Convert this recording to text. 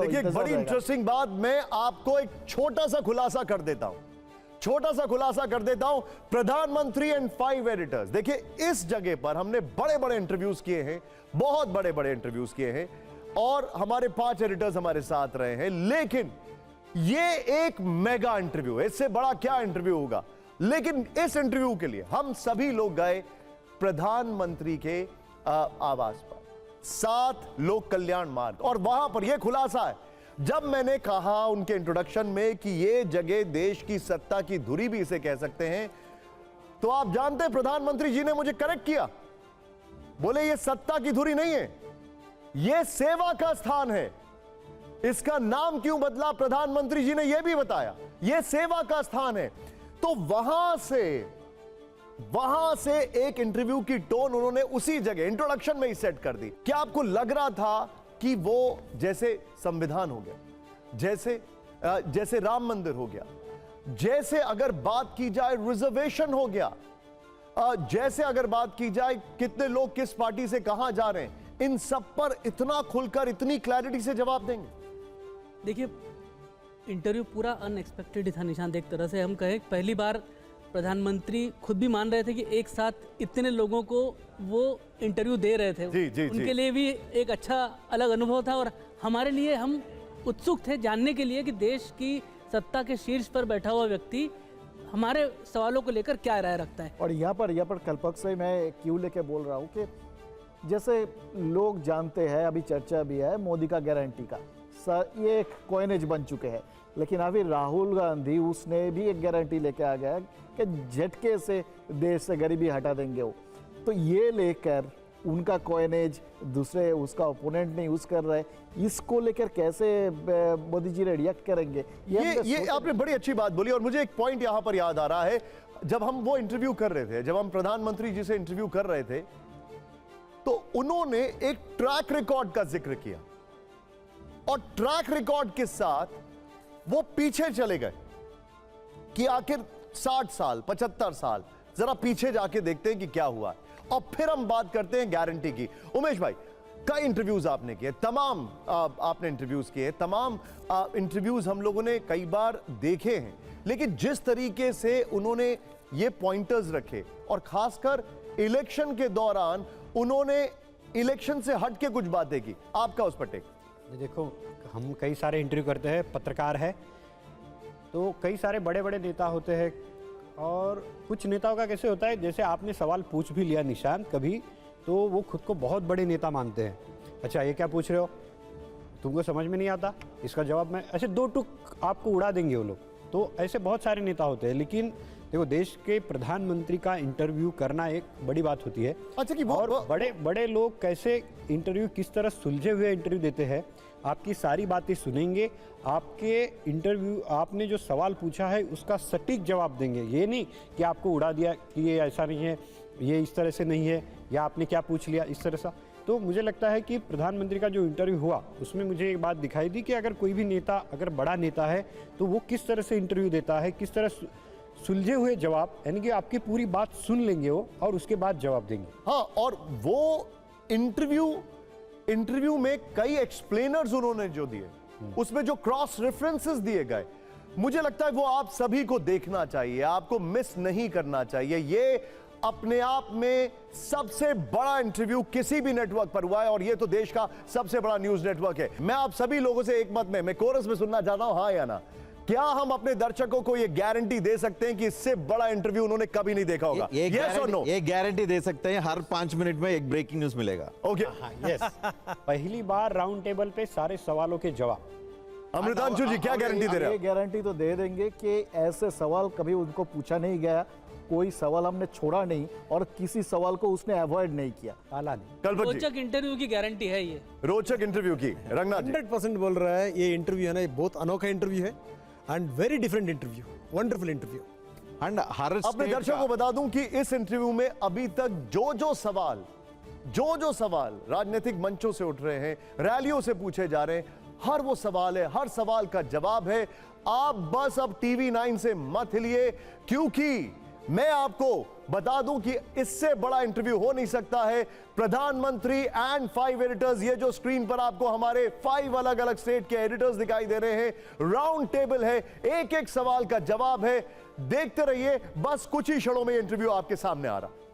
देखिए बड़ी इंटरेस्टिंग बात, मैं आपको एक छोटा सा खुलासा कर देता हूं, प्रधानमंत्री एंड 5 एडिटर्स। देखिए इस जगह पर हमने बड़े बड़े इंटरव्यूज किए हैं, बहुत बड़े बड़े इंटरव्यूज किए हैं, और हमारे 5 एडिटर्स हमारे साथ रहे हैं, लेकिन ये एक मेगा इंटरव्यू है, इससे बड़ा क्या इंटरव्यू होगा। लेकिन इस इंटरव्यू के लिए हम सभी लोग गए प्रधानमंत्री के आवास पर, 7 लोक कल्याण मार्ग, और वहां पर यह खुलासा है। जब मैंने कहा उनके इंट्रोडक्शन में कि यह जगह देश की सत्ता की धुरी भी इसे कह सकते हैं, तो आप जानते हैं प्रधानमंत्री जी ने मुझे करेक्ट किया, बोले यह सत्ता की धुरी नहीं है, यह सेवा का स्थान है। इसका नाम क्यों बदला, प्रधानमंत्री जी ने यह भी बताया, यह सेवा का स्थान है। तो वहां से एक इंटरव्यू की टोन उन्होंने उसी जगह इंट्रोडक्शन में ही सेट कर दी। क्या आपको लग रहा था कि वो जैसे संविधान हो गया, जैसे राम मंदिर हो गया, जैसे अगर बात की जाए रिजर्वेशन हो गया, जैसे अगर बात की जाए कितने लोग किस पार्टी से कहां जा रहे हैं, इन सब पर इतना खुलकर इतनी क्लैरिटी से जवाब देंगे? देखिए इंटरव्यू पूरा अनएक्सपेक्टेड था निशांत। एक तरह से हम कहें पहली बार प्रधानमंत्री खुद भी मान रहे थे कि एक साथ इतने लोगों को वो इंटरव्यू दे रहे थे। जी, उनके लिए भी एक अच्छा अलग अनुभव था, और हमारे लिए हम उत्सुक थे जानने के लिए कि देश की सत्ता के शीर्ष पर बैठा हुआ व्यक्ति हमारे सवालों को लेकर क्या राय रखता है। और यहाँ पर कल्पक से मैं क्यों लेके बोल रहा हूँ कि जैसे लोग जानते हैं, अभी चर्चा भी है मोदी का गारंटी का, ये एक कॉइनेज बन चुके हैं, लेकिन अभी राहुल गांधी उसने भी एक गारंटी लेके आ गया कि झटके से देश से गरीबी हटा देंगे वो। तो ये लेकर उनका कॉइनेज दूसरे उसका ओपोनेंट नहीं यूज कर रहा है, इसको लेकर कैसे मोदी जी रिएक्ट करेंगे? ये आपने बड़ी अच्छी बात बोली, और मुझे एक पॉइंट यहां पर याद आ रहा है। जब हम वो इंटरव्यू कर रहे थे, जब हम प्रधानमंत्री जी से इंटरव्यू कर रहे थे, तो उन्होंने एक ट्रैक रिकॉर्ड का जिक्र किया, और ट्रैक रिकॉर्ड के साथ वो पीछे चले गए कि आखिर 60 साल 75 साल जरा पीछे जाके देखते हैं कि क्या हुआ, और फिर हम बात करते हैं गारंटी की। उमेश भाई, कई इंटरव्यूज आपने किए, तमाम आपने इंटरव्यूज किए, तमाम इंटरव्यूज हम लोगों ने कई बार देखे हैं, लेकिन जिस तरीके से उन्होंने ये पॉइंटर्स रखे, और खासकर इलेक्शन के दौरान उन्होंने इलेक्शन से हट के कुछ बातें की, आपका उस पर टेक? देखो, हम कई सारे इंटरव्यू करते हैं, पत्रकार है, तो कई सारे बड़े बड़े नेता होते हैं, और कुछ नेताओं का कैसे होता है, जैसे आपने सवाल पूछ भी लिया निशांत कभी, तो वो खुद को बहुत बड़े नेता मानते हैं। अच्छा ये क्या पूछ रहे हो, तुमको समझ में नहीं आता, इसका जवाब मैं, ऐसे 2 टुक आपको उड़ा देंगे वो लोग। तो ऐसे बहुत सारे नेता होते हैं, लेकिन देखो देश के प्रधानमंत्री का इंटरव्यू करना एक बड़ी बात होती है। अच्छा कि और बड़े बड़े लोग कैसे इंटरव्यू, किस तरह सुलझे हुए इंटरव्यू देते हैं, आपकी सारी बातें सुनेंगे, आपके इंटरव्यू आपने जो सवाल पूछा है उसका सटीक जवाब देंगे। ये नहीं कि आपको उड़ा दिया कि ये ऐसा नहीं है, ये इस तरह से नहीं है, या आपने क्या पूछ लिया इस तरह से। तो मुझे लगता है कि प्रधानमंत्री का जो इंटरव्यू हुआ उसमें मुझे एक बात दिखाई दी कि अगर कोई भी नेता, अगर बड़ा नेता है, तो वो किस तरह से इंटरव्यू देता है, किस तरह सुलझे हुए जवाब, यानी कि आपकी पूरी बात सुन लेंगे वो और उसके बाद जवाब देंगे। हाँ, और वो इंटरव्यू में कई एक्सप्लेनर्स उन्होंने जो दिए, उसमें जो क्रॉस रेफरेंसेस दिए गए, मुझे लगता है वो आप सभी को देखना चाहिए, आपको मिस नहीं करना चाहिए। ये अपने आप में सबसे बड़ा इंटरव्यू किसी भी नेटवर्क पर हुआ है, और ये तो देश का सबसे बड़ा न्यूज नेटवर्क है। मैं आप सभी लोगों से एक मत में, मैं कोरस में सुनना चाहता हूं, हाँ या ना, क्या हम अपने दर्शकों को ये गारंटी दे सकते हैं कि इससे बड़ा इंटरव्यू उन्होंने कभी नहीं देखा होगा? यस और नो? ये गारंटी दे सकते हैं, हर 5 मिनट में एक ब्रेकिंग न्यूज मिलेगा। Okay, yes. पहली बार राउंड टेबल पे सारे सवालों के जवाब। अमृतांशु जी क्या गारंटी दे रहे हैं? ये गारंटी तो दे देंगे कि ऐसे सवाल कभी उनको पूछा नहीं गया, कोई सवाल हमने छोड़ा नहीं, और किसी सवाल को उसने अवॉइड नहीं किया, टाला नहीं। रोचक इंटरव्यू की गारंटी है ये, रोचक इंटरव्यू की। रंगनाथ जी 100% बोल रहा है, ये इंटरव्यू है ना, ये बहुत अनोखा इंटरव्यू है, and very different interview, wonderful interview. And हर अपने दर्शकों को बता दूं कि इस इंटरव्यू में अभी तक जो सवाल राजनीतिक मंचों से उठ रहे हैं, रैलियों से पूछे जा रहे हैं, हर वो सवाल है, हर सवाल का जवाब है। आप बस अब टीवी 9 से मत हिलिए, क्योंकि मैं आपको बता दूं कि इससे बड़ा इंटरव्यू हो नहीं सकता है। प्रधानमंत्री एंड 5 एडिटर्स, ये जो स्क्रीन पर आपको हमारे 5 अलग अलग स्टेट के एडिटर्स दिखाई दे रहे हैं, राउंड टेबल है, एक एक सवाल का जवाब है। देखते रहिए, बस कुछ ही क्षणों में इंटरव्यू आपके सामने आ रहा।